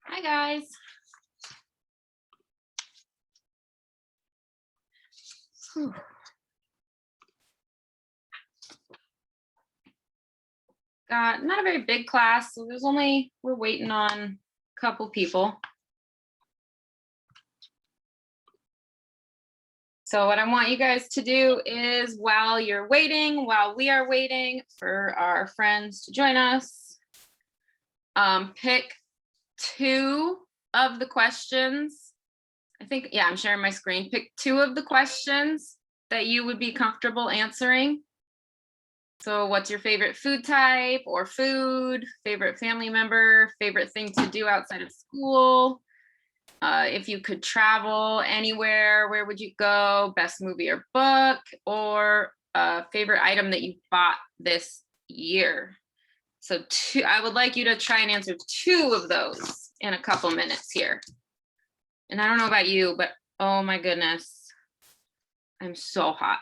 Hi, guys. Whew. Got not a very big class, so we're waiting on a couple people. So what I want you guys to do is while we are waiting for our friends to join us, pick 2 of the questions. I think, yeah, I'm sharing my screen. Pick 2 of the questions that you would be comfortable answering. So what's your favorite food type or food, favorite family member, favorite thing to do outside of school? If you could travel anywhere, where would you go? Best movie or book, or favorite item that you bought this year? So I would like you to try and answer 2 of those in a couple minutes here. And I don't know about you, but oh my goodness, I'm so hot.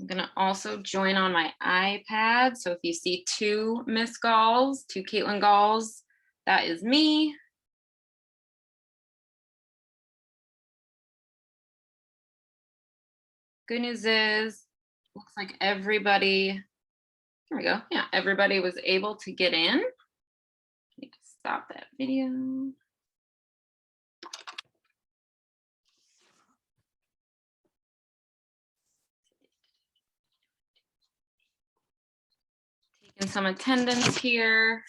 I'm gonna also join on my iPad. So if you see 2 Miss Galls, 2 Caitlin Galls, that is me. Good news is, looks like everybody, here we go. Yeah, everybody was able to get in. I need to stop that video. Taking some attendance here.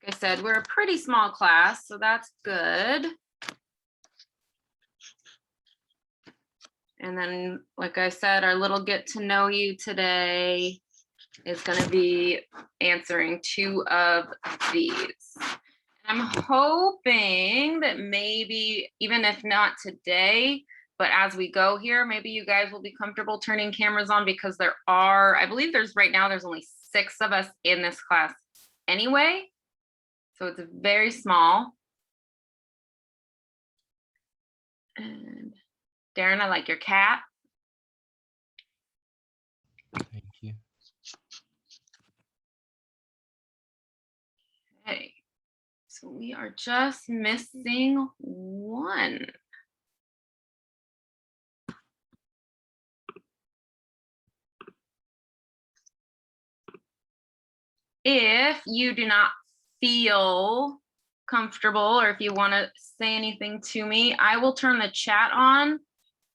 Like I said, we're a pretty small class, so that's good. And then, like I said, our little get to know you today is going to be answering 2 of these. I'm hoping that maybe, even if not today, but as we go here, maybe you guys will be comfortable turning cameras on, because there are, I believe there's only 6 of us in this class anyway. So it's very small. And Darren, I like your cat. Thank you. Okay, so we are just missing 1. If you do not feel comfortable, or if you want to say anything to me, I will turn the chat on,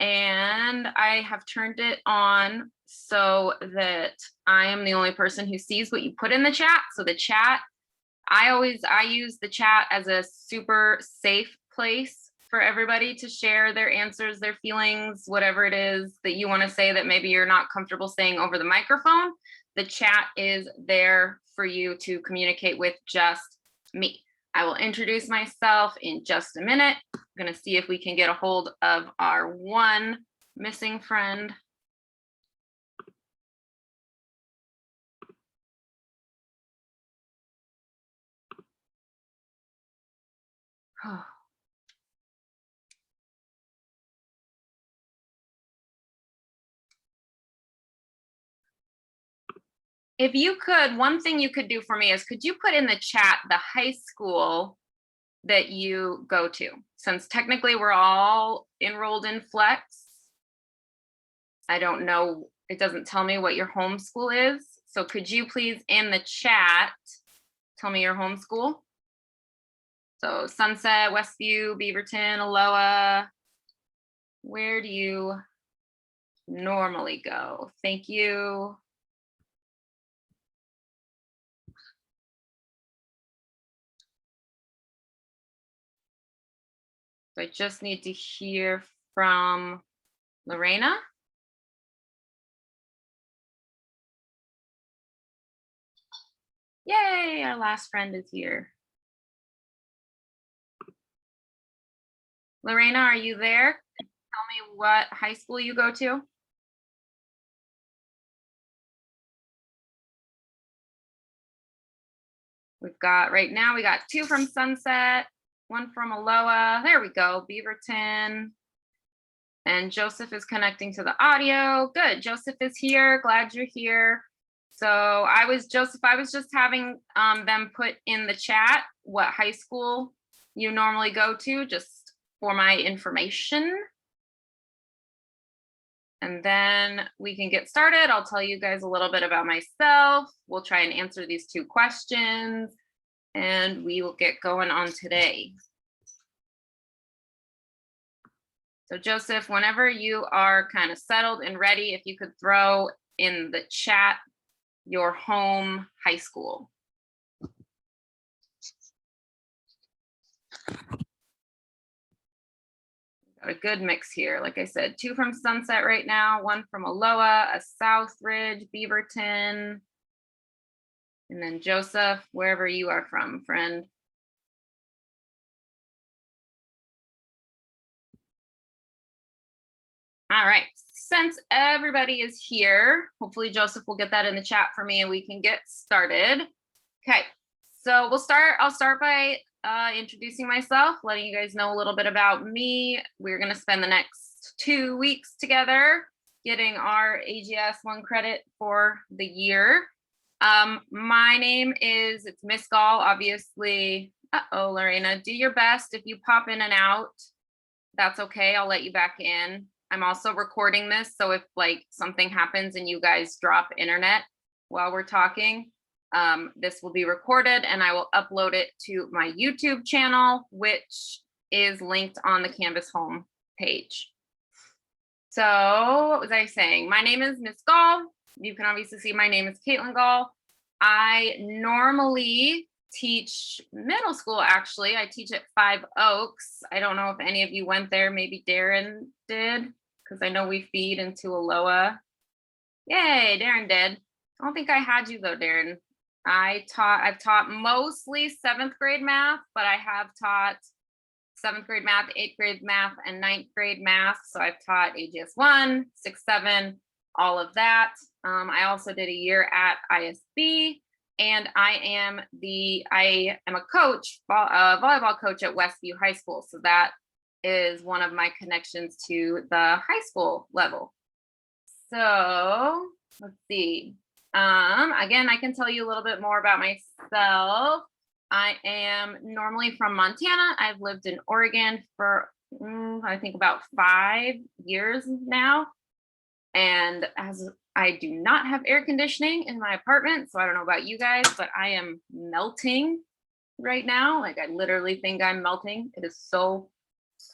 and I have turned it on so that I am the only person who sees what you put in the chat. So the chat, I use the chat as a super safe place for everybody to share their answers, their feelings, whatever it is that you want to say that maybe you're not comfortable saying over the microphone. The chat is there for you to communicate with just me. I will introduce myself in just a minute. I'm going to see if we can get a hold of our 1 missing friend. If you could, one thing you could do for me is, could you put in the chat the high school that you go to? Since technically we're all enrolled in Flex, I don't know, it doesn't tell me what your home school is. So could you please in the chat tell me your home school? So Sunset, Westview, Beaverton, Aloha. Where do you normally go? Thank you. So I just need to hear from Lorena. Yay, our last friend is here. Lorena, are you there? Tell me what high school you go to. We've got, right now, we got 2 from Sunset, 1 from Aloha. There we go, Beaverton. And Joseph is connecting to the audio. Good, Joseph is here, glad you're here. So Joseph, I was just having them put in the chat what high school you normally go to, just for my information. And then we can get started. I'll tell you guys a little bit about myself. We'll try and answer these 2 questions and we will get going on today. So Joseph, whenever you are kind of settled and ready, if you could throw in the chat your home high school. Got a good mix here. Like I said, 2 from Sunset right now, 1 from Aloha, a Southridge, Beaverton, and then Joseph, wherever you are from, friend. All right, since everybody is here, hopefully Joseph will get that in the chat for me and we can get started. Okay, so I'll start by introducing myself, letting you guys know a little bit about me. We're gonna spend the next 2 weeks together getting our AGS 1 credit for the year. My name is, it's Miss Gaul, obviously. Uh-oh, Lorena, do your best. If you pop in and out, that's okay, I'll let you back in. I'm also recording this, so if like something happens and you guys drop internet while we're talking, this will be recorded and I will upload it to my YouTube channel, which is linked on the Canvas home page. So what was I saying? My name is Miss Gaul. You can obviously see my name is Caitlin Gaul. I normally teach middle school, actually. I teach at 5 Oaks. I don't know if any of you went there. Maybe Darren did, because I know we feed into Aloha. Yay, Darren did. I don't think I had you though, Darren. I've taught mostly 7th grade math, but I have taught 7th grade math, 8th grade math, and 9th grade math. So I've taught AGS 1, 6, 7, all of that. I also did a year at ISB, and I am a coach, volleyball coach at Westview High School. So that is one of my connections to the high school level. So let's see. Again, I can tell you a little bit more about myself. I am normally from Montana. I've lived in Oregon for, I think about 5 years now. And as I do not have air conditioning in my apartment, so I don't know about you guys, but I am melting right now. Like I literally think I'm melting. It is so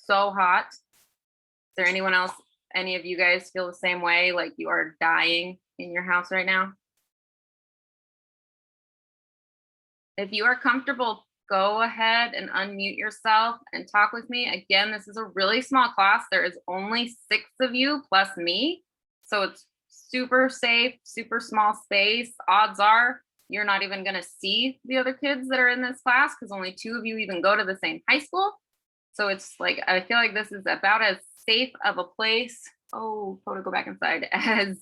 hot. Is there anyone else, any of you guys feel the same way? Like you are dying in your house right now? If you are comfortable, go ahead and unmute yourself and talk with me. Again, this is a really small class. There is only 6 of you plus me. So it's super safe, super small space. Odds are you're not even gonna see the other kids that are in this class because only 2 of you even go to the same high school. So it's like, I feel like this is about as safe of a place, oh, go back inside, as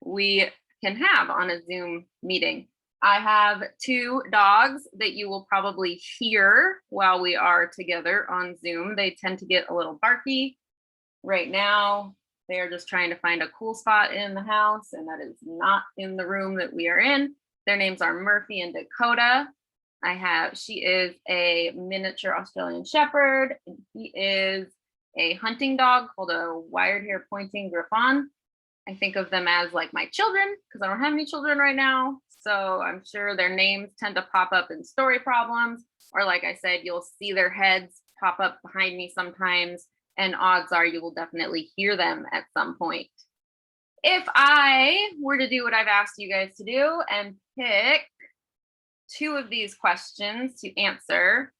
we can have on a Zoom meeting. I have 2 dogs that you will probably hear while we are together on Zoom. They tend to get a little barky. Right now, they are just trying to find a cool spot in the house, and that is not in the room that we are in. Their names are Murphy and Dakota. She is a miniature Australian Shepherd, and he is a hunting dog called a wired hair pointing Griffon. I think of them as like my children because I don't have any children right now. So I'm sure their names tend to pop up in story problems, or like I said, you'll see their heads pop up behind me sometimes, and odds are you will definitely hear them at some point. If I were to do what I've asked you guys to do and pick 2 of these questions to answer,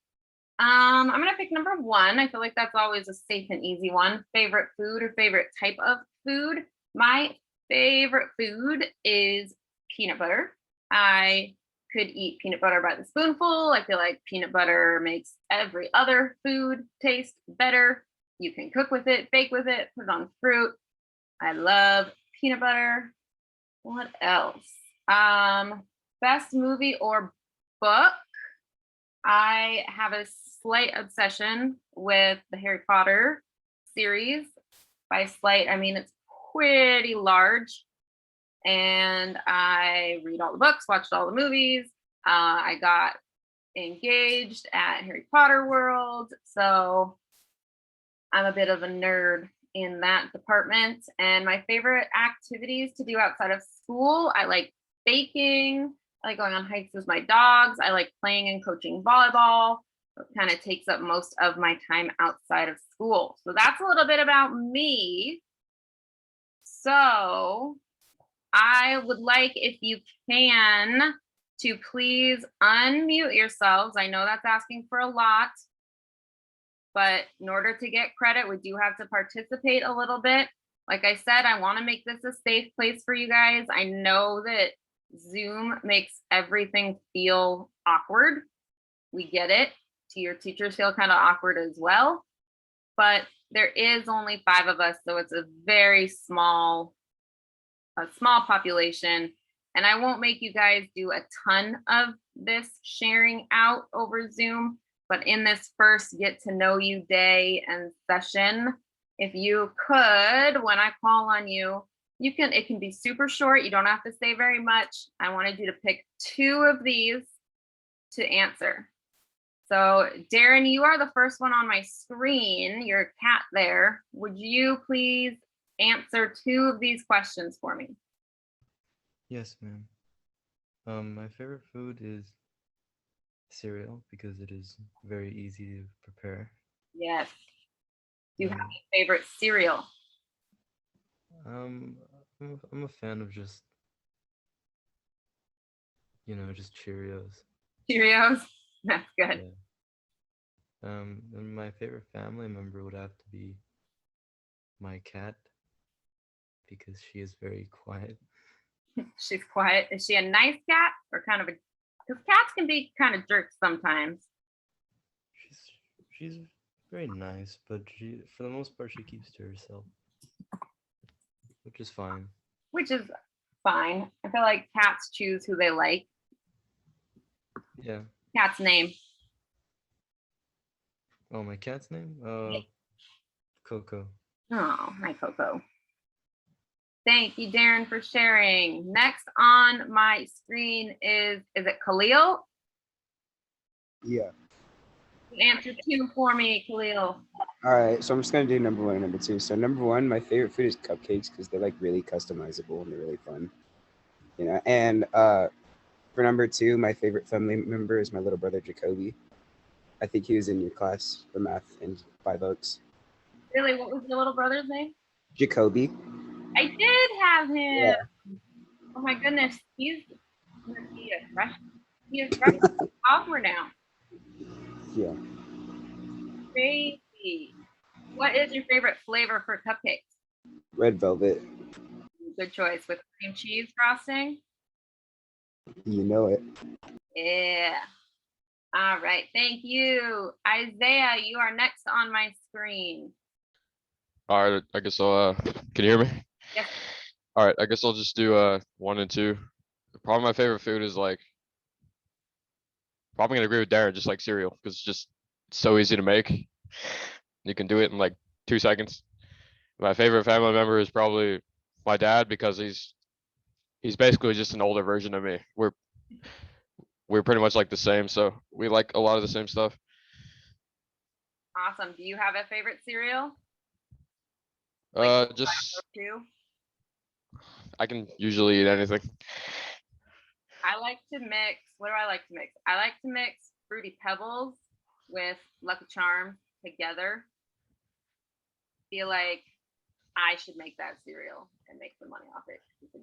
I'm gonna pick number 1. I feel like that's always a safe and easy one. Favorite food or favorite type of food? My favorite food is peanut butter. I could eat peanut butter by the spoonful. I feel like peanut butter makes every other food taste better. You can cook with it, bake with it, put it on fruit. I love peanut butter. What else? Best movie or book? I have a slight obsession with the Harry Potter series. By slight, I mean it's pretty large. And I read all the books, watched all the movies. I got engaged at Harry Potter World. So I'm a bit of a nerd in that department. And my favorite activities to do outside of school, I like baking. I like going on hikes with my dogs. I like playing and coaching volleyball. It kind of takes up most of my time outside of school. So that's a little bit about me. So I would like, if you can, to please unmute yourselves. I know that's asking for a lot, but in order to get credit, we do have to participate a little bit. Like I said, I want to make this a safe place for you guys. I know that Zoom makes everything feel awkward. We get it. Your teachers feel kind of awkward as well, but there is only 5 of us, so it's a very small population. And I won't make you guys do a ton of this sharing out over Zoom, but in this first get to know you day and session, if you could, when I call on you, it can be super short. You don't have to say very much. I wanted you to pick 2 of these to answer. So Darren, you are the first one on my screen, your cat there. Would you please answer 2 of these questions for me? Yes, ma'am. My favorite food is cereal because it is very easy to prepare. Yes. Do you have any favorite cereal? I'm a fan of just Cheerios. Cheerios? That's good. Yeah. And my favorite family member would have to be my cat because she is very quiet. She's quiet. Is she a nice cat or kind of because cats can be kind of jerks sometimes. She's very nice, but for the most part she keeps to herself, which is fine. Which is fine. I feel like cats choose who they like. Yeah. Cat's name. Oh, my cat's name? Coco. Oh, hi, Coco. Thank you, Darren, for sharing. Next on my screen is it Khalil? Yeah. Answer 2 for me, Khalil. All right. So I'm just gonna do number 1 and number 2. So number 1, my favorite food is cupcakes because they're like really customizable and they're really fun. And for number 2, my favorite family member is my little brother Jacoby. I think he was in your class for math in 5 Oaks. Really, what was your little brother's name? Jacoby. I did have him. Yeah. Oh my goodness, he's gonna be a freshman. He is freshman sophomore now. Yeah. Crazy. What is your favorite flavor for cupcakes? Red velvet. Good choice. With cream cheese frosting. You know it. Yeah. All right. Thank you. Isaiah, you are next on my screen. All right, I guess I'll can you hear me? Yes. All right, I guess I'll just do 1 and 2. Probably my favorite food is like probably gonna agree with Darren, just like cereal, because it's just so easy to make. You can do it in like 2 seconds. My favorite family member is probably my dad because he's basically just an older version of me. We're pretty much like the same, so we like a lot of the same stuff. Awesome. Do you have a favorite cereal? Just Two. I can usually eat anything. I like to mix. What do I like to mix? I like to mix Fruity Pebbles with Lucky Charms together. Feel like I should make that cereal and make some money off it. It's a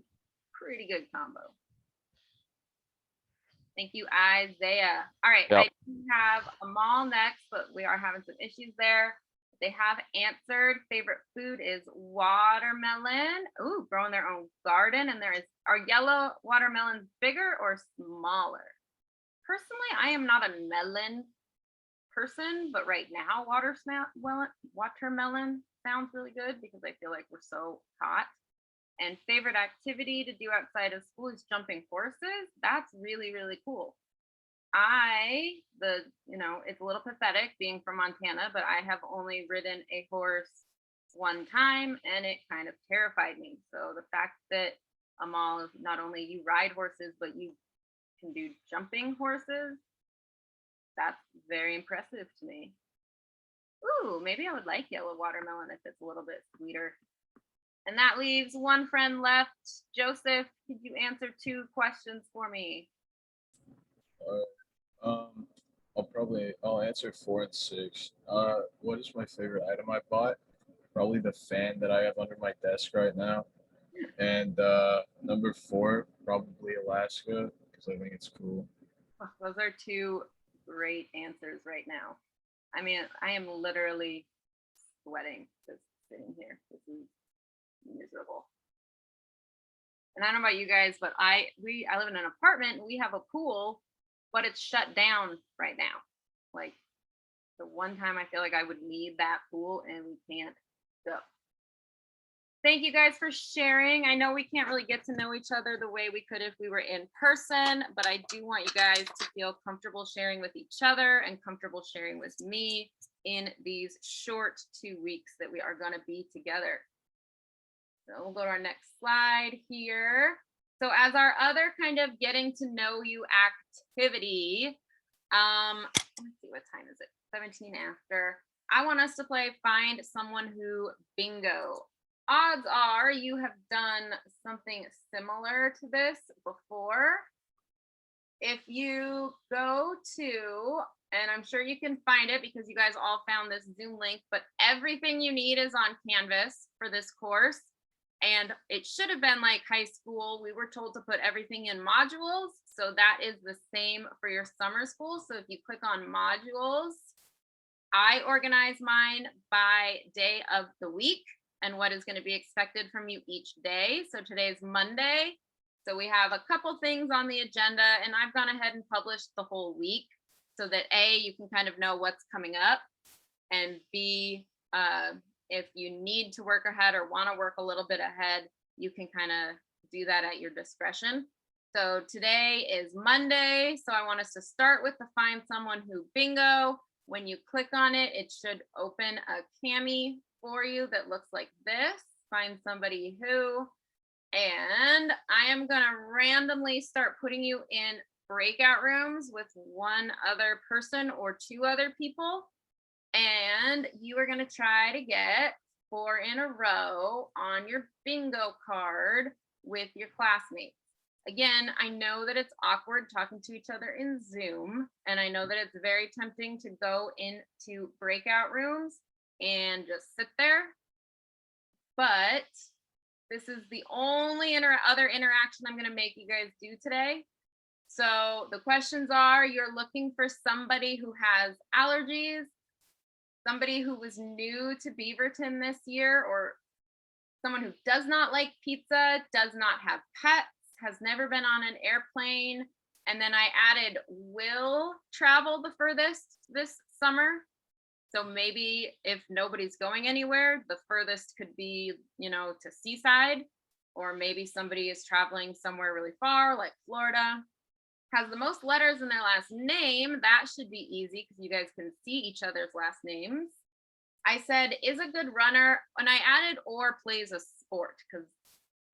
pretty good combo. Thank you, Isaiah. All right, Yep. I do have Amal next, but we are having some issues there. They have answered. Favorite food is watermelon. Ooh, growing their own garden. And are yellow watermelons bigger or smaller? Personally, I am not a melon person, but right now watermelon sounds really good because I feel like we're so hot. And favorite activity to do outside of school is jumping horses. That's really, really cool. It's a little pathetic being from Montana, but I have only ridden a horse one time and it kind of terrified me. So the fact that Amal, not only you ride horses, but you can do jumping horses, that's very impressive to me. Ooh, maybe I would like yellow watermelon if it's a little bit sweeter. And that leaves one friend left. Joseph, could you answer 2 questions for me? I'll answer 4 and 6. What is my favorite item I bought? Probably the fan that I have under my desk right now. And number 4, probably Alaska, because I think it's cool. Oh, those are 2 great answers right now. I mean, I am literally sweating just sitting here. This is miserable. And I don't know about you guys, but I live in an apartment. We have a pool, but it's shut down right now. Like the one time I feel like I would need that pool and we can't go. Thank you guys for sharing. I know we can't really get to know each other the way we could if we were in person, but I do want you guys to feel comfortable sharing with each other and comfortable sharing with me in these short 2 weeks that we are going to be together. So we'll go to our next slide here. So as our other kind of getting to know you activity, let's see, what time is it? 17 after. I want us to play Find Someone Who Bingo. Odds are you have done something similar to this before. If you go to, and I'm sure you can find it because you guys all found this Zoom link, but everything you need is on Canvas for this course. And it should have been like high school. We were told to put everything in modules. So that is the same for your summer school. So if you click on modules, I organize mine by day of the week and what is going to be expected from you each day. So today's Monday. So we have a couple things on the agenda and I've gone ahead and published the whole week so that A, you can kind of know what's coming up, and B, if you need to work ahead or want to work a little bit ahead, you can kind of do that at your discretion. So today is Monday. So I want us to start with the Find Someone Who Bingo. When you click on it, it should open a cami for you that looks like this. Find somebody who, and I am going to randomly start putting you in breakout rooms with one other person or 2 other people. And you are going to try to get 4 in a row on your bingo card with your classmates. Again, I know that it's awkward talking to each other in Zoom, and I know that it's very tempting to go into breakout rooms and just sit there. But this is the only other interaction I'm going to make you guys do today. So the questions are, you're looking for somebody who has allergies, somebody who was new to Beaverton this year, or someone who does not like pizza, does not have pets, has never been on an airplane. And then I added will travel the furthest this summer. So maybe if nobody's going anywhere, the furthest could be, to Seaside, or maybe somebody is traveling somewhere really far like Florida. Has the most letters in their last name. That should be easy because you guys can see each other's last names. I said is a good runner, and I added or plays a sport because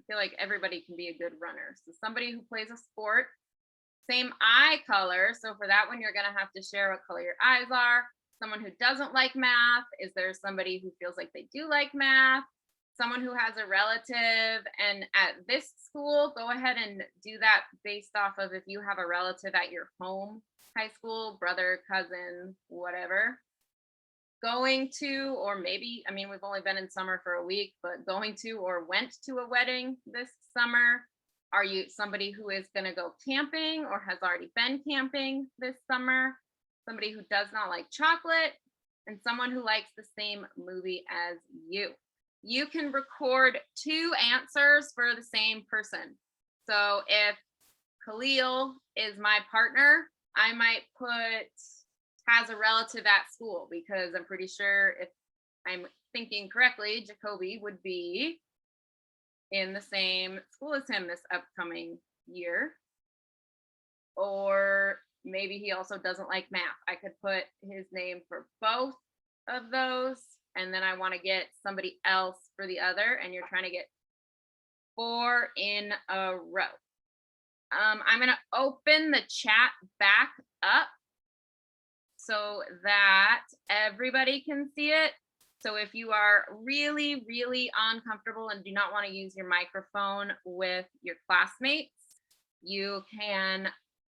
I feel like everybody can be a good runner. So somebody who plays a sport, same eye color. So for that one, you're going to have to share what color your eyes are. Someone who doesn't like math. Is there somebody who feels like they do like math? Someone who has a relative, and at this school, go ahead and do that based off of if you have a relative at your home high school, brother, cousin, whatever. Going to, or maybe, we've only been in summer for a week, but going to or went to a wedding this summer. Are you somebody who is going to go camping or has already been camping this summer? Somebody who does not like chocolate, and someone who likes the same movie as you. You can record 2 answers for the same person. So if Khalil is my partner, I might put has a relative at school, because I'm pretty sure, if I'm thinking correctly, Jacoby would be in the same school as him this upcoming year. Or maybe he also doesn't like math. I could put his name for both of those, and then I want to get somebody else for the other, and you're trying to get 4 in a row. I'm going to open the chat back up so that everybody can see it. So if you are really, really uncomfortable and do not want to use your microphone with your classmates, you can,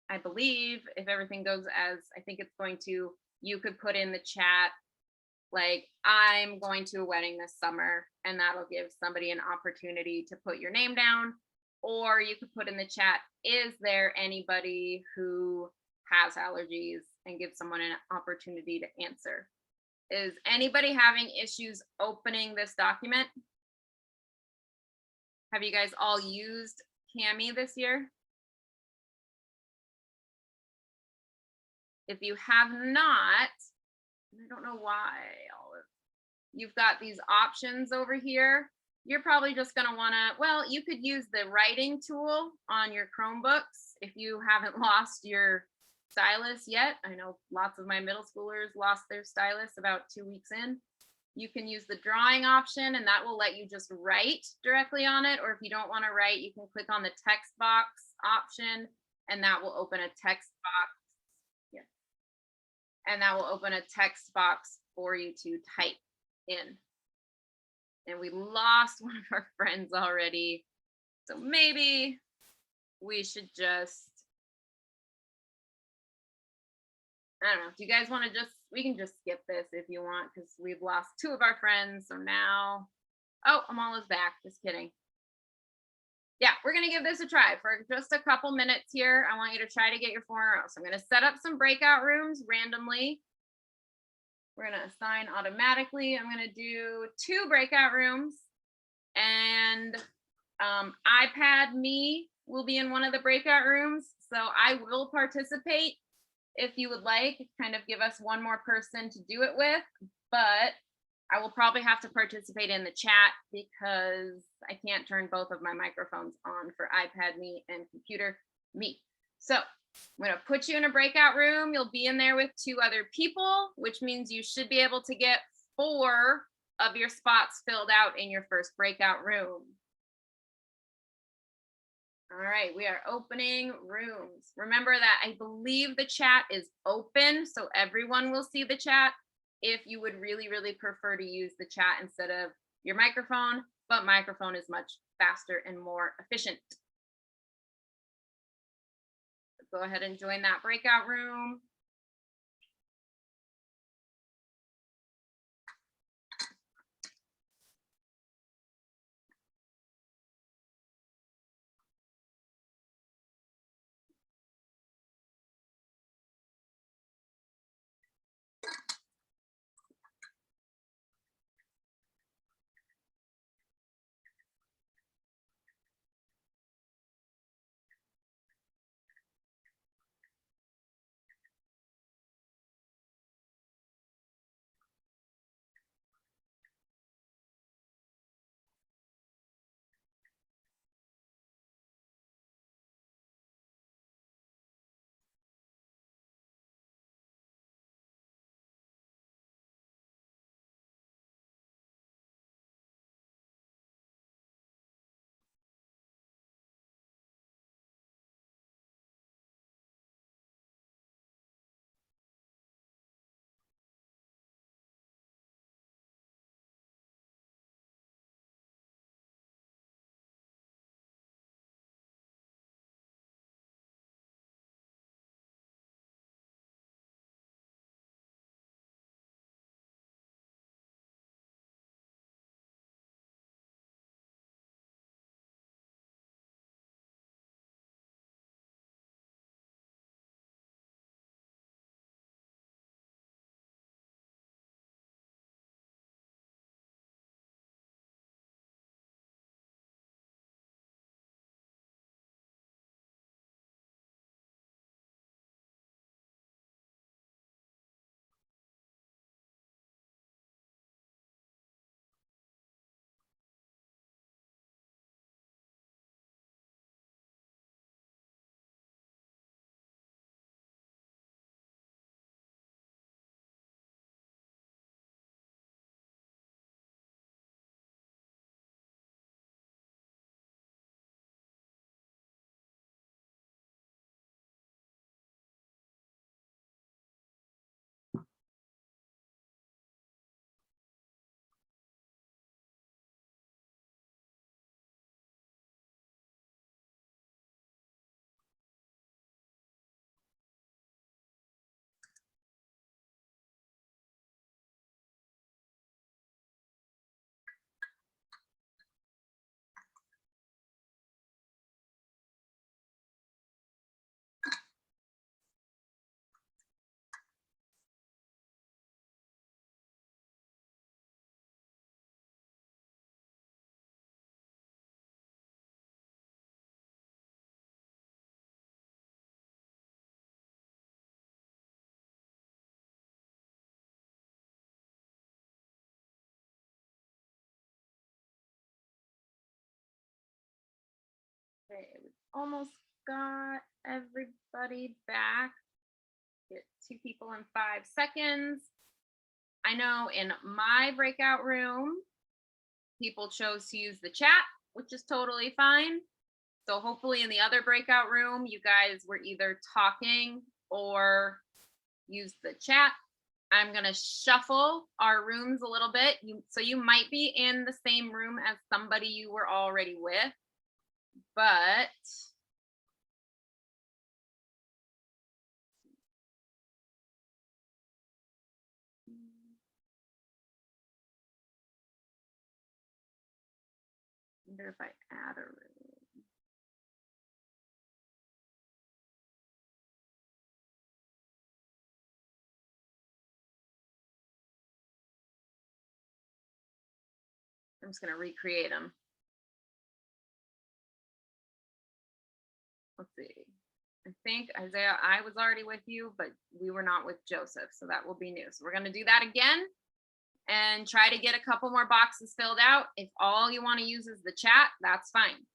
I believe, if everything goes as I think it's going to, you could put in the chat, like, I'm going to a wedding this summer, and that'll give somebody an opportunity to put your name down. Or you could put in the chat, is there anybody who has allergies, and give someone an opportunity to answer. Is anybody having issues opening this document? Have you guys all used Cami this year? If you have not, I don't know why you've got these options over here. You're probably just going to want to, well, you could use the writing tool on your Chromebooks if you haven't lost your stylus yet. I know lots of my middle schoolers lost their stylus about 2 weeks in. You can use the drawing option, and that will let you just write directly on it. Or if you don't want to write, you can click on the text box option, and that will open a text box. Yeah. And that will open a text box for you to type in. And we lost one of our friends already. So maybe we should just, I don't know. Do you guys want to just, we can just skip this if you want, because we've lost 2 of our friends. So now, oh, Amal is back. Just kidding. Yeah, we're going to give this a try for just a couple minutes here. I want you to try to get your 4 in a row. So I'm going to set up some breakout rooms randomly. We're going to assign automatically. I'm going to do 2 breakout rooms, and iPad me will be in one of the breakout rooms. So I will participate if you would like, kind of give us one more person to do it with, but I will probably have to participate in the chat because I can't turn both of my microphones on for iPad me and computer me. So I'm going to put you in a breakout room. You'll be in there with 2 other people, which means you should be able to get 4 of your spots filled out in your first breakout room. All right, we are opening rooms. Remember that I believe the chat is open, so everyone will see the chat if you would really, really prefer to use the chat instead of your microphone, but microphone is much faster and more efficient. Go ahead and join that breakout room. almost got everybody back. Get 2 people in 5 seconds. I know in my breakout room, people chose to use the chat, which is totally fine. So hopefully in the other breakout room, you guys were either talking or used the chat. I'm gonna shuffle our rooms a little bit. So you might be in the same room as somebody you were already with, but I wonder if I add a room. I'm just gonna recreate them. Let's see. I think Isaiah, I was already with you, but we were not with Joseph, so that will be new. So we're gonna do that again and try to get a couple more boxes filled out. If all you want to use is the chat, that's fine.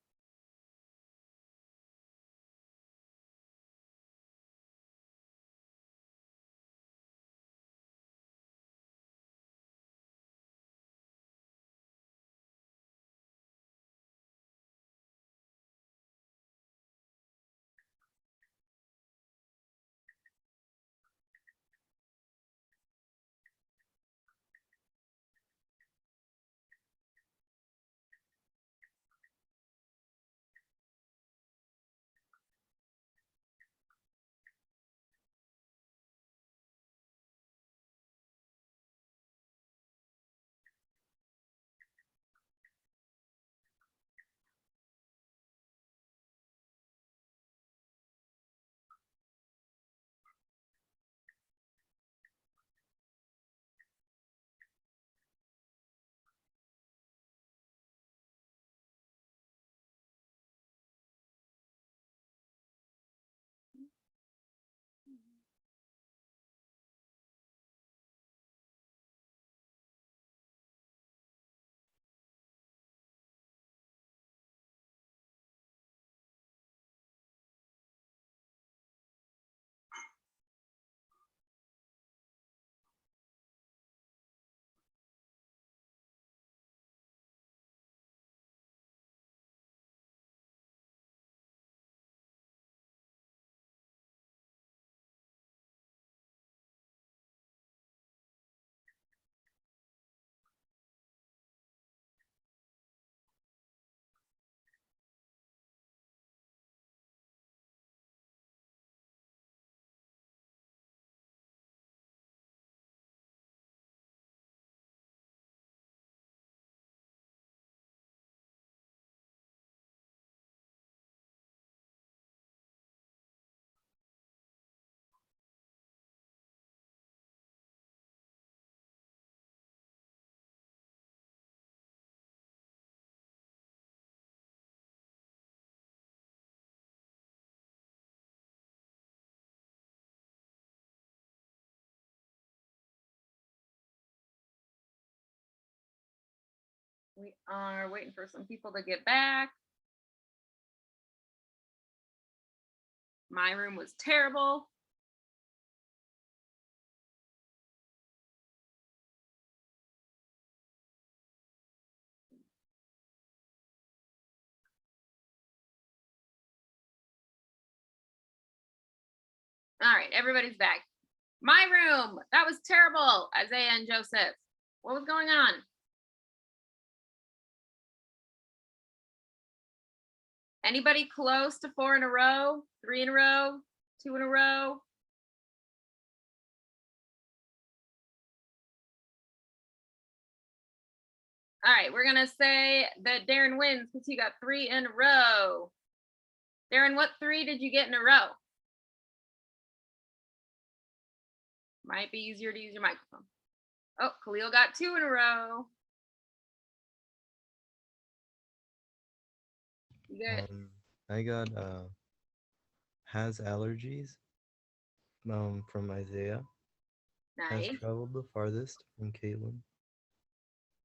We are waiting for some people to get back. My room was terrible. All right, everybody's back. My room, that was terrible, Isaiah and Joseph. What was going on? Anybody close to 4 in a row, 3 in a row, 2 in a row? All right, we're gonna say that Darren wins because he got 3 in a row. Darren, what 3 did you get in a row? Might be easier to use your microphone. Oh, Khalil got 2 in a row. You good? I got has allergies from Isaiah. Has Nice. traveled the farthest from Caitlin.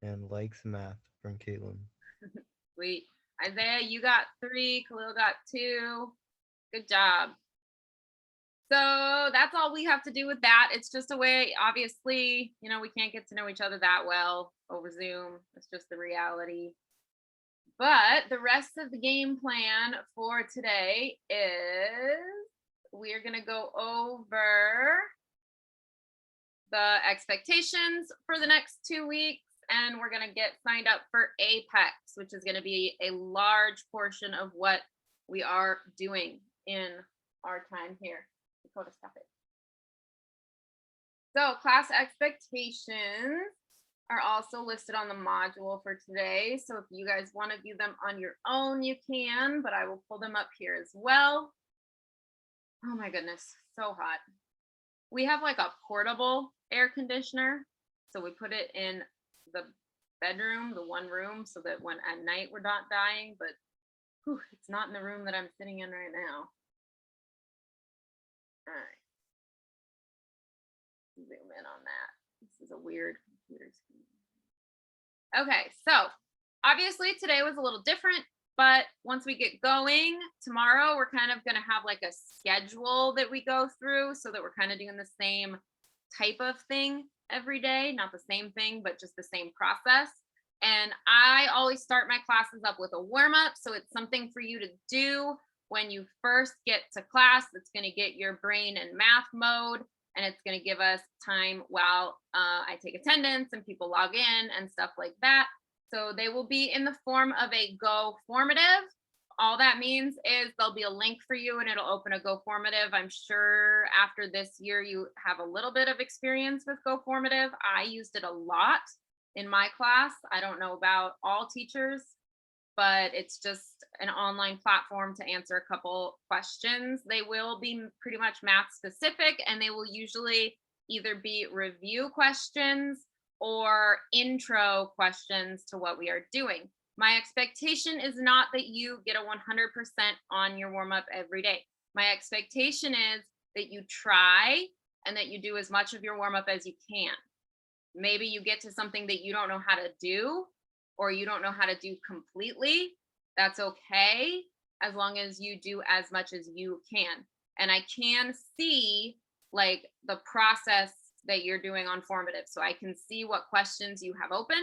And likes math from Caitlin. Sweet. Isaiah, you got 3. Khalil got 2. Good job. So that's all we have to do with that. It's just a way, obviously, you know, we can't get to know each other that well over Zoom. It's just the reality. But the rest of the game plan for today is we're going to go over the expectations for the next 2 weeks, and we're going to get signed up for Apex, which is going to be a large portion of what we are doing in our time here. Dakota, stop it. So class expectations are also listed on the module for today. So if you guys want to view them on your own, you can, but I will pull them up here as well. Oh my goodness, so hot. We have like a portable air conditioner. So we put it in the bedroom, the one room, so that when at night we're not dying, but whew, it's not in the room that I'm sitting in right now. All right. Zoom in on that. This is a weird computer screen. Okay, so obviously today was a little different, but once we get going tomorrow, we're kind of going to have like a schedule that we go through so that we're kind of doing the same type of thing every day, not the same thing, but just the same process. And I always start my classes up with a warm up. So it's something for you to do when you first get to class. It's going to get your brain in math mode, and it's going to give us time while I take attendance and people log in and stuff like that. So they will be in the form of a Go formative. All that means is there'll be a link for you and it'll open a Go formative. I'm sure after this year you have a little bit of experience with Go formative. I used it a lot in my class. I don't know about all teachers, but it's just an online platform to answer a couple questions. They will be pretty much math specific, and they will usually either be review questions or intro questions to what we are doing. My expectation is not that you get a 100% on your warm up every day. My expectation is that you try and that you do as much of your warm up as you can. Maybe you get to something that you don't know how to do, or you don't know how to do completely. That's okay, as long as you do as much as you can. And I can see like the process that you're doing on formative. So I can see what questions you have open.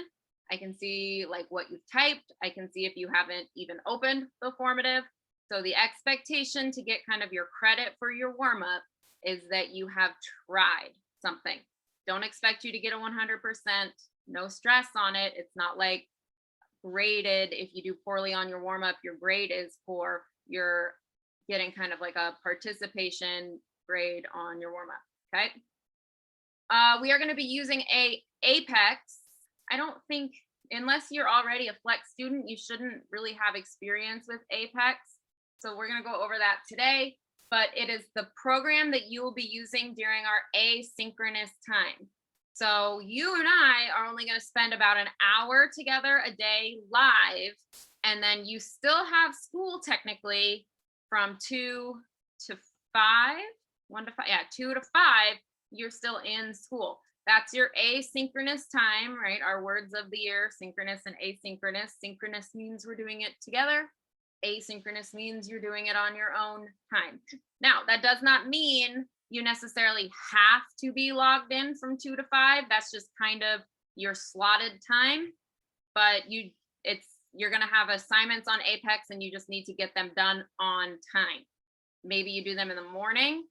I can see like what you've typed. I can see if you haven't even opened the formative. So the expectation to get kind of your credit for your warm up is that you have tried something. Don't expect you to get a 100%, no stress on it. It's not like graded. If you do poorly on your warm up, your grade is poor. You're getting kind of like a participation grade on your warm up. Okay. We are going to be using Apex. I don't think, unless you're already a flex student, you shouldn't really have experience with Apex. So we're going to go over that today, but it is the program that you will be using during our asynchronous time. So you and I are only going to spend about an hour together a day live, and then you still have school technically from 2 to 5, 1 to 5, yeah, 2 to 5, you're still in school. That's your asynchronous time, right? Our words of the year, synchronous and asynchronous. Synchronous means we're doing it together. Asynchronous means you're doing it on your own time. Now, that does not mean you necessarily have to be logged in from 2 to 5. That's just kind of your slotted time, but you're going to have assignments on Apex and you just need to get them done on time. Maybe you do them in the morning.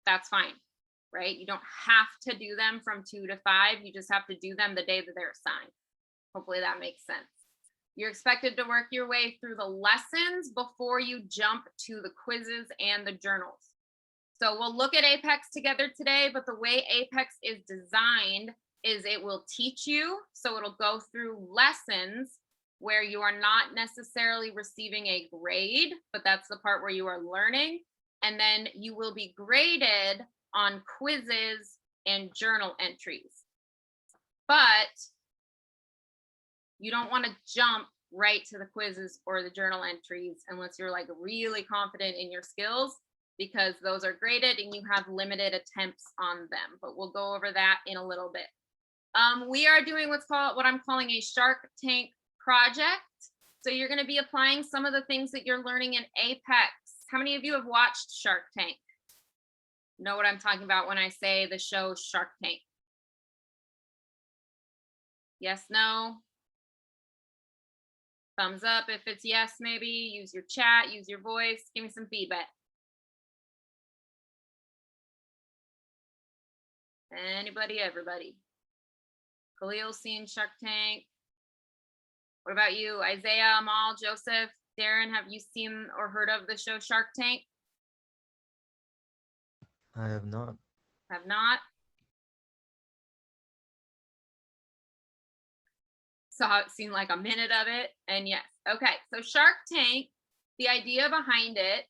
That's fine, right? You don't have to do them from 2 to 5. You just have to do them the day that they're assigned. Hopefully that makes sense. You're expected to work your way through the lessons before you jump to the quizzes and the journals. So we'll look at Apex together today, but the way Apex is designed is it will teach you. So it'll go through lessons where you are not necessarily receiving a grade, but that's the part where you are learning. And then you will be graded on quizzes and journal entries. But you don't want to jump right to the quizzes or the journal entries unless you're like really confident in your skills, because those are graded and you have limited attempts on them. But we'll go over that in a little bit. We are doing what I'm calling a Shark Tank project. So you're going to be applying some of the things that you're learning in Apex. How many of you have watched Shark Tank? Know what I'm talking about when I say the show Shark Tank? Yes, no? Thumbs up if it's yes, maybe. Use your chat, use your voice. Give me some feedback. Anybody, everybody? Khalil seen Shark Tank? What about you? Isaiah, Amal, Joseph, Darren, have you seen or heard of the show Shark Tank? I have not. Have not? Seen like a minute of it, and yes. Okay, so Shark Tank, the idea behind it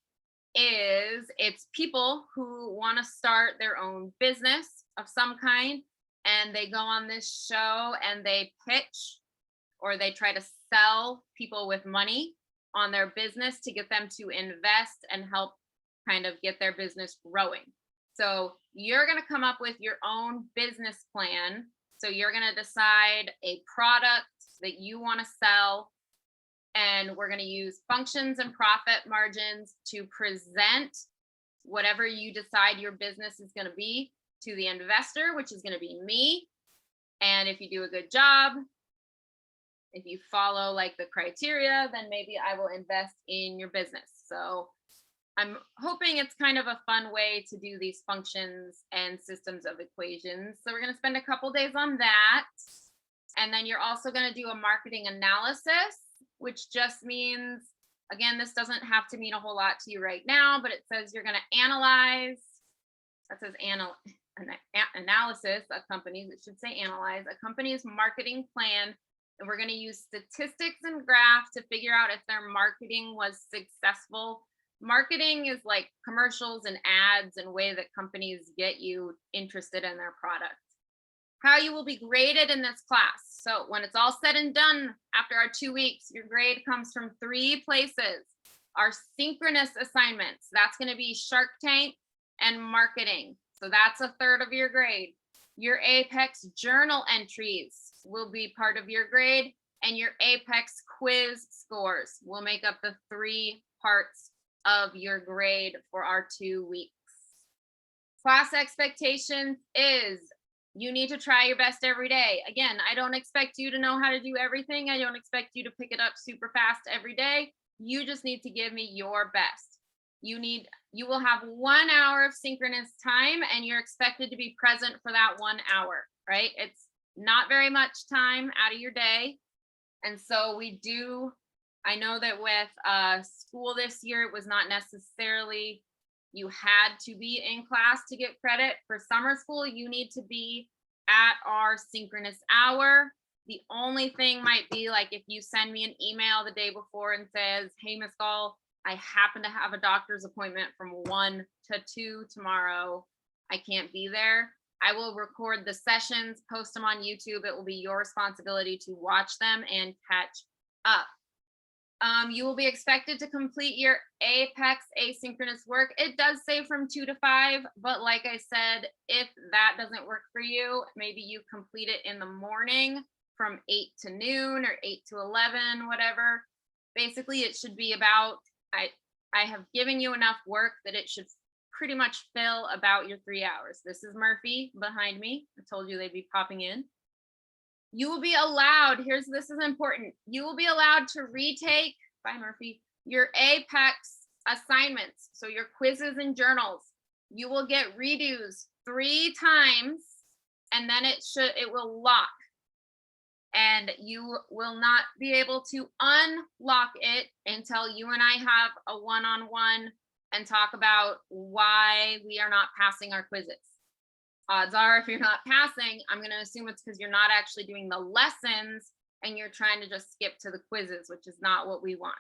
is it's people who want to start their own business of some kind, and they go on this show and they pitch or they try to sell people with money on their business to get them to invest and help kind of get their business growing. So you're going to come up with your own business plan. So you're going to decide a product that you want to sell, and we're going to use functions and profit margins to present whatever you decide your business is going to be to the investor, which is going to be me. And if you do a good job, if you follow like the criteria, then maybe I will invest in your business. So I'm hoping it's kind of a fun way to do these functions and systems of equations. So we're going to spend a couple days on that. And then you're also going to do a marketing analysis, which just means, again, this doesn't have to mean a whole lot to you right now, but it says you're going to analyze, that says analysis of companies, it should say analyze a company's marketing plan. And we're going to use statistics and graphs to figure out if their marketing was successful. Marketing is like commercials and ads and way that companies get you interested in their product. How you will be graded in this class. So when it's all said and done after our 2 weeks, your grade comes from 3 places. Our synchronous assignments, that's going to be Shark Tank and marketing. So that's a third of your grade. Your Apex journal entries will be part of your grade, and your Apex quiz scores will make up the 3 parts of your grade for our 2 weeks. Class expectations is you need to try your best every day. Again, I don't expect you to know how to do everything. I don't expect you to pick it up super fast every day. You just need to give me your best. You will have 1 hour of synchronous time, and you're expected to be present for that 1 hour, right? It's not very much time out of your day. And so I know that with school this year, it was not necessarily you had to be in class to get credit. For summer school, you need to be at our synchronous hour. The only thing might be like if you send me an email the day before and says, hey, Ms. Gall, I happen to have a doctor's appointment from 1 to 2 tomorrow. I can't be there. I will record the sessions, post them on YouTube. It will be your responsibility to watch them and catch up. You will be expected to complete your Apex asynchronous work. It does say from 2 to 5, but like I said, if that doesn't work for you, maybe you complete it in the morning from 8 to noon or 8 to 11, whatever. Basically, it should be about, I have given you enough work that it should pretty much fill about your 3 hours. This is Murphy behind me. I told you they'd be popping in. You will be allowed, this is important. You will be allowed to retake, bye Murphy, your Apex assignments. So your quizzes and journals. You will get redos 3 times, and then it will lock. And you will not be able to unlock it until you and I have a one-on-one and talk about why we are not passing our quizzes. Odds are, if you're not passing, I'm going to assume it's because you're not actually doing the lessons and you're trying to just skip to the quizzes, which is not what we want.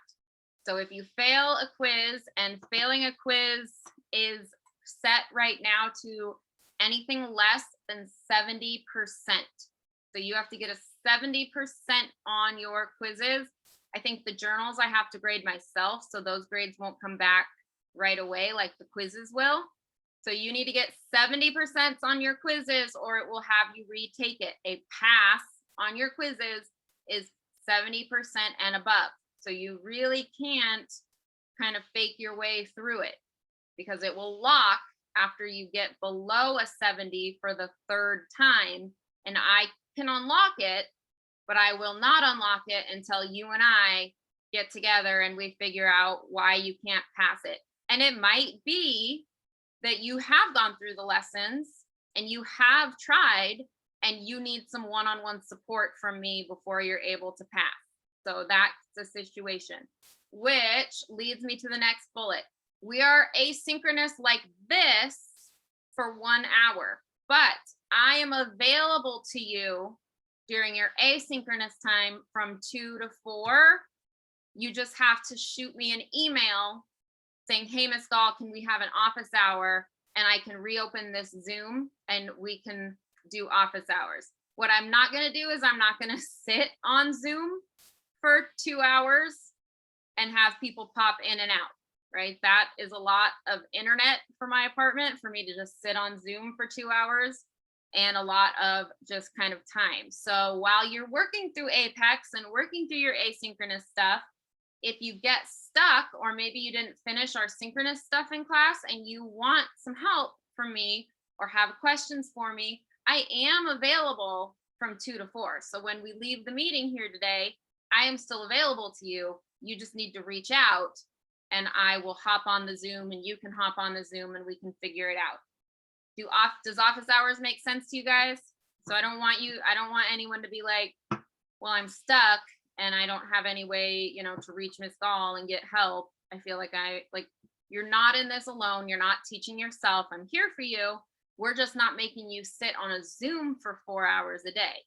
So if you fail a quiz, and failing a quiz is set right now to anything less than 70%. So you have to get a 70% on your quizzes. I think the journals I have to grade myself, so those grades won't come back right away like the quizzes will. So you need to get 70% on your quizzes, or it will have you retake it. A pass on your quizzes is 70% and above. So you really can't kind of fake your way through it, because it will lock after you get below a 70 for the third time. And I can unlock it, but I will not unlock it until you and I get together and we figure out why you can't pass it. And it might be that you have gone through the lessons and you have tried and you need some one-on-one support from me before you're able to pass. So that's the situation, which leads me to the next bullet. We are asynchronous like this for 1 hour, but I am available to you during your asynchronous time from 2 to 4. You just have to shoot me an email saying, hey, Miss Gall, can we have an office hour? And I can reopen this Zoom and we can do office hours. What I'm not going to do is I'm not going to sit on Zoom for 2 hours and have people pop in and out, right? That is a lot of internet for my apartment for me to just sit on Zoom for 2 hours, and a lot of just kind of time. So while you're working through Apex and working through your asynchronous stuff, if you get stuck, or maybe you didn't finish our synchronous stuff in class and you want some help from me or have questions for me, I am available from 2 to 4. So when we leave the meeting here today, I am still available to you. You just need to reach out and I will hop on the Zoom and you can hop on the Zoom and we can figure it out. Does office hours make sense to you guys? So I don't want anyone to be like, well, I'm stuck and I don't have any way, to reach Miss Gall and get help. I feel like you're not in this alone. You're not teaching yourself. I'm here for you. We're just not making you sit on a Zoom for 4 hours a day.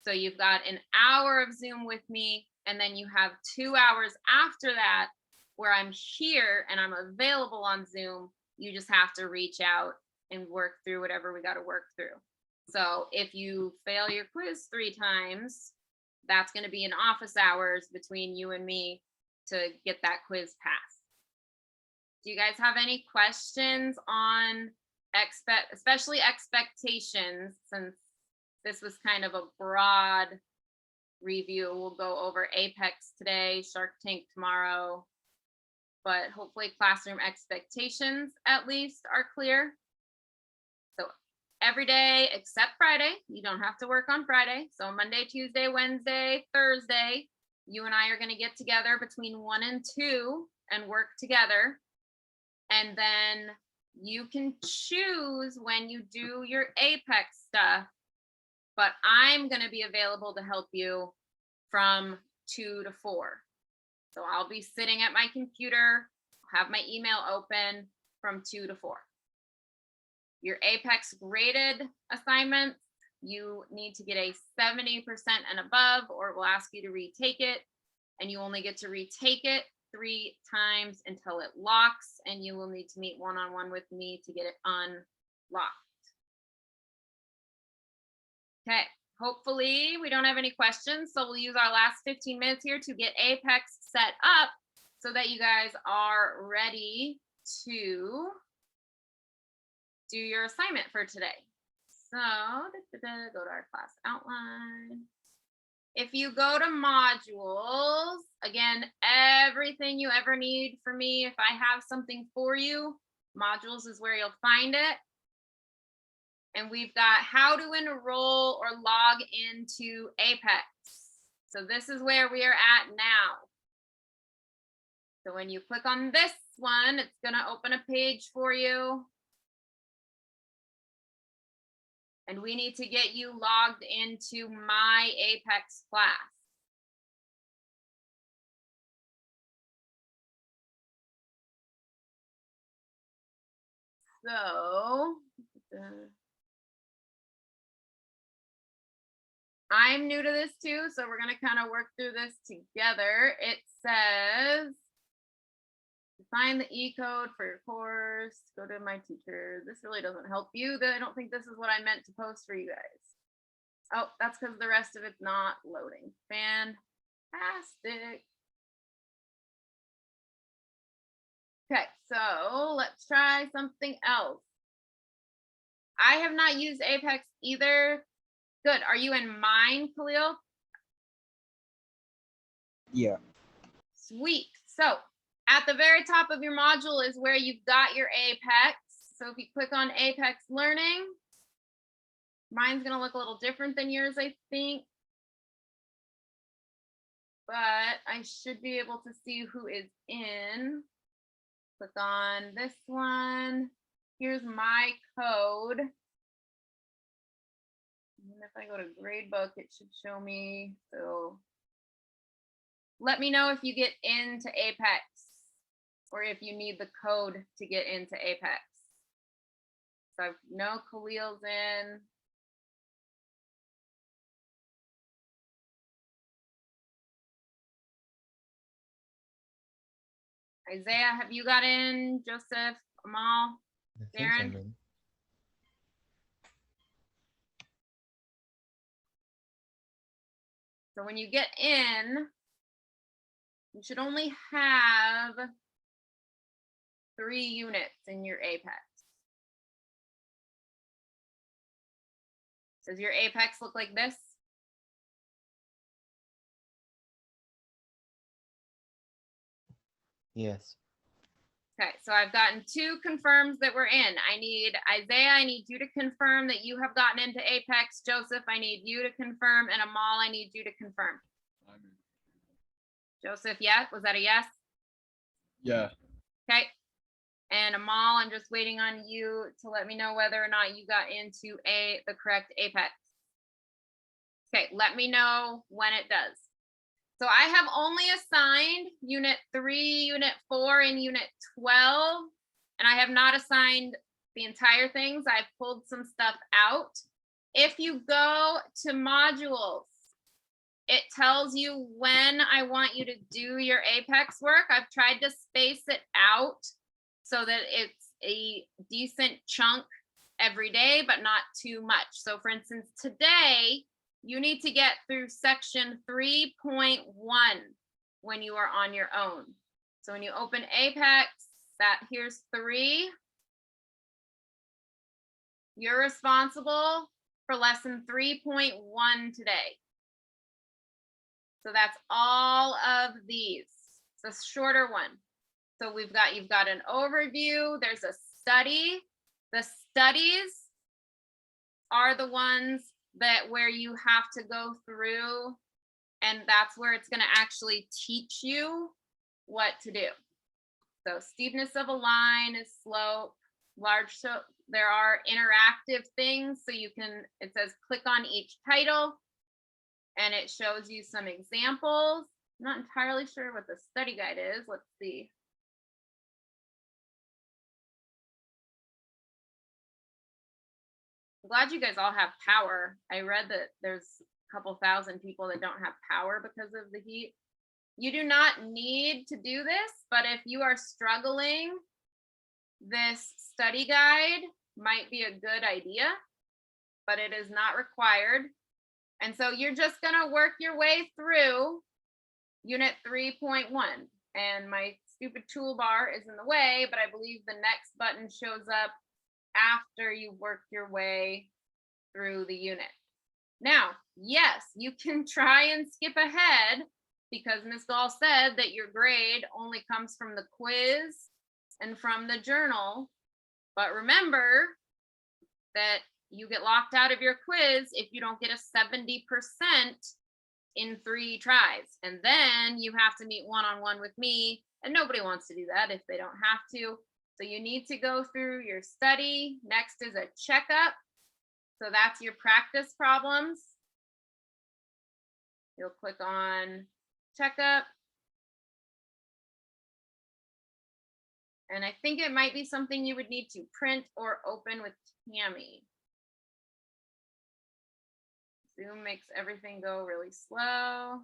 So you've got an hour of Zoom with me, and then you have 2 hours after that where I'm here and I'm available on Zoom. You just have to reach out and work through whatever we got to work through. So if you fail your quiz 3 times, that's going to be in office hours between you and me to get that quiz passed. Do you guys have any questions on especially expectations, since this was kind of a broad review? We'll go over Apex today, Shark Tank tomorrow, but hopefully classroom expectations at least are clear. So every day except Friday, you don't have to work on Friday. So Monday, Tuesday, Wednesday, Thursday, you and I are going to get together between 1 and 2 and work together. And then you can choose when you do your Apex stuff, but I'm going to be available to help you from 2 to 4. So I'll be sitting at my computer, have my email open from 2 to 4. Your Apex graded assignments, you need to get a 70% and above, or we'll ask you to retake it. And you only get to retake it 3 times until it locks, and you will need to meet one-on-one with me to get it unlocked. Okay, hopefully we don't have any questions, so we'll use our last 15 minutes here to get Apex set up so that you guys are ready to do your assignment for today. So go to our class outline. If you go to modules, again, everything you ever need from me, if I have something for you, modules is where you'll find it. And we've got how to enroll or log into Apex. So this is where we are at now. So when you click on this one, it's going to open a page for you. And we need to get you logged into my Apex class. So I'm new to this too, so we're going to kind of work through this together. It says, find the E-code for your course, go to my teacher. This really doesn't help you. I don't think this is what I meant to post for you guys. Oh, that's because the rest of it's not loading. Fantastic. Okay, so let's try something else. I have not used Apex either. Good. Are you in mine, Khalil? Yeah. Sweet. So at the very top of your module is where you've got your Apex. So if you click on Apex Learning, mine's going to look a little different than yours, I think. But I should be able to see who is in. Click on this one. Here's my code. And if I go to gradebook, it should show me. So let me know if you get into Apex or if you need the code to get into Apex. So I know Khalil's in. Isaiah, have you got in? Joseph, Amal, I think I'm Darren? in. So when you get in, you should only have 3 units in your Apex. Does your Apex look like this? Yes. Okay, so I've gotten 2 confirms that we're in. I need Isaiah, I need you to confirm that you have gotten into Apex. Joseph, I need you to confirm. And Amal, I need you to confirm. I'm in. Joseph, yeah? Was that a yes? Yeah. Okay. And Amal, I'm just waiting on you to let me know whether or not you got into the correct Apex. Okay, let me know when it does. So I have only assigned unit 3, unit 4, and unit 12, and I have not assigned the entire things. I've pulled some stuff out. If you go to modules, it tells you when I want you to do your Apex work. I've tried to space it out so that it's a decent chunk every day, but not too much. So for instance, today, you need to get through section 3.1 when you are on your own. So when you open Apex, here's 3. You're responsible for lesson 3.1 today. So that's all of these. It's a shorter one. So you've got an overview, there's a study. The studies are the ones where you have to go through, and that's where it's going to actually teach you what to do. So steepness of a line is slope, large, so there are interactive things. So you can, it says click on each title and it shows you some examples. I'm not entirely sure what the study guide is. Let's see. I'm glad you guys all have power. I read that there's a couple thousand people that don't have power because of the heat. You do not need to do this, but if you are struggling, this study guide might be a good idea, but it is not required. And so you're just gonna work your way through unit 3.1. And my stupid toolbar is in the way, but I believe the next button shows up after you work your way through the unit. Now, yes, you can try and skip ahead because Ms. Gall said that your grade only comes from the quiz and from the journal. But remember that you get locked out of your quiz if you don't get a 70% in 3 tries. And then you have to meet one-on-one with me, and nobody wants to do that if they don't have to. So you need to go through your study. Next is a checkup. So that's your practice problems. You'll click on checkup. And I think it might be something you would need to print or open with Tammy. Zoom makes everything go really slow.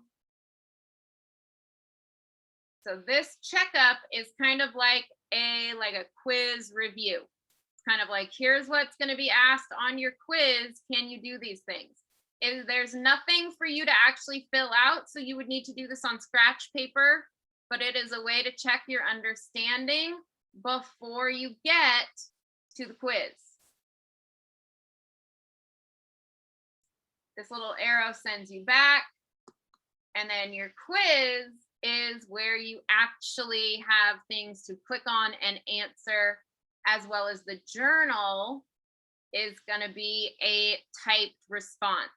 So this checkup is kind of like a quiz review. It's kind of like, here's what's going to be asked on your quiz. Can you do these things? There's nothing for you to actually fill out, so you would need to do this on scratch paper, but it is a way to check your understanding before you get to the quiz. This little arrow sends you back, and then your quiz is where you actually have things to click on and answer, as well as the journal is going to be a typed response.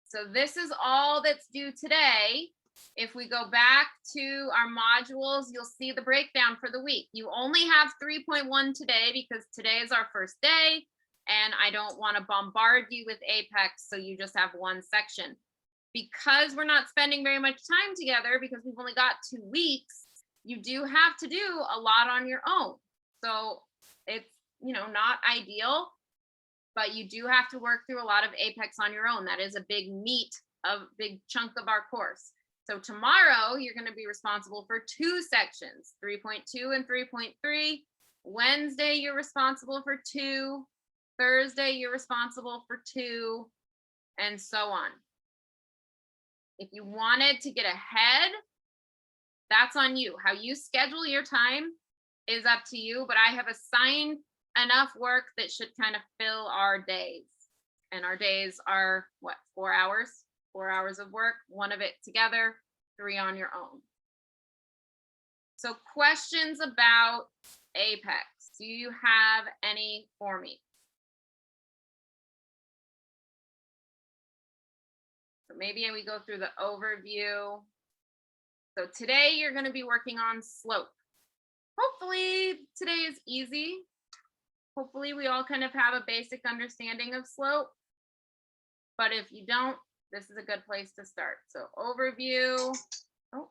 So this is all that's due today. If we go back to our modules, you'll see the breakdown for the week. You only have 3.1 today because today is our first day and I don't want to bombard you with Apex, so you just have one section. Because we're not spending very much time together, because we've only got 2 weeks, you do have to do a lot on your own. So it's, not ideal, but you do have to work through a lot of Apex on your own. That is a big big chunk of our course. So tomorrow you're going to be responsible for 2 sections, 3.2 and 3.3. Wednesday, you're responsible for 2. Thursday, you're responsible for 2, and so on. If you wanted to get ahead, that's on you. How you schedule your time is up to you, but I have assigned enough work that should kind of fill our days. And our days are what, 4 hours? 4 hours of work, 1 of it together, 3 on your own. So questions about Apex, do you have any for me? So maybe we go through the overview. So today you're going to be working on slope. Hopefully today is easy. Hopefully we all kind of have a basic understanding of slope. But if you don't, this is a good place to start. So overview. Oh,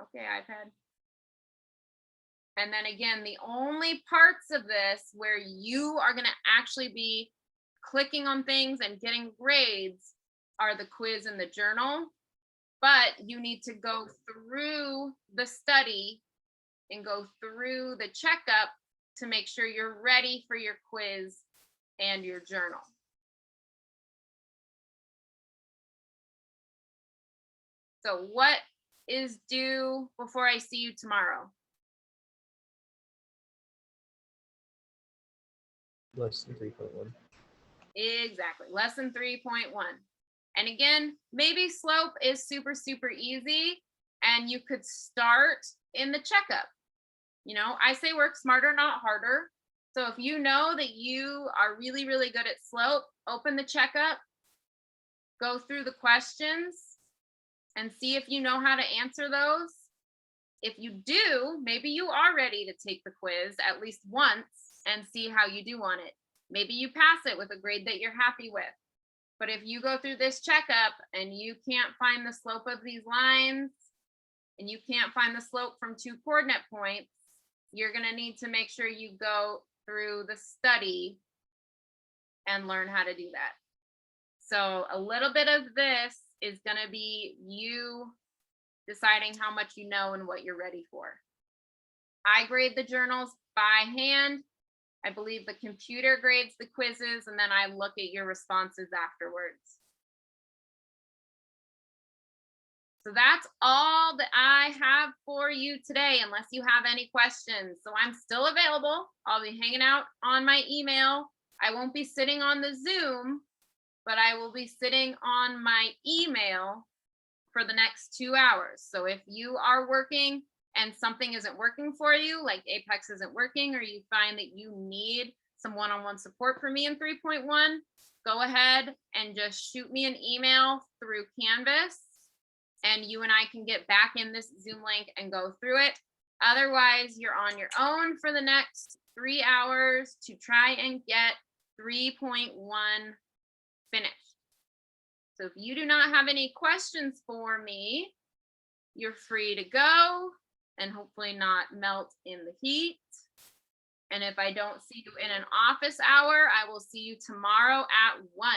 okay, iPad. And then again, the only parts of this where you are going to actually be clicking on things and getting grades are the quiz and the journal. But you need to go through the study and go through the checkup to make sure you're ready for your quiz and your journal. So what is due before I see you tomorrow? Lesson 3.1. Exactly, lesson 3.1. And again, maybe slope is super, super easy and you could start in the checkup. I say work smarter, not harder. So if you know that you are really, really good at slope, open the checkup, go through the questions and see if you know how to answer those. If you do, maybe you are ready to take the quiz at least once and see how you do on it. Maybe you pass it with a grade that you're happy with. But if you go through this checkup and you can't find the slope of these lines and you can't find the slope from 2 coordinate points, you're going to need to make sure you go through the study and learn how to do that. So a little bit of this is going to be you deciding how much you know and what you're ready for. I grade the journals by hand. I believe the computer grades the quizzes, and then I look at your responses afterwards. So that's all that I have for you today, unless you have any questions. So I'm still available. I'll be hanging out on my email. I won't be sitting on the Zoom, but I will be sitting on my email for the next 2 hours. So if you are working and something isn't working for you, like Apex isn't working, or you find that you need some one-on-one support from me in 3.1, go ahead and just shoot me an email through Canvas, and you and I can get back in this Zoom link and go through it. Otherwise, you're on your own for the next 3 hours to try and get 3.1 finished. So if you do not have any questions for me, you're free to go and hopefully not melt in the heat. And if I don't see you in an office hour, I will see you tomorrow at 1.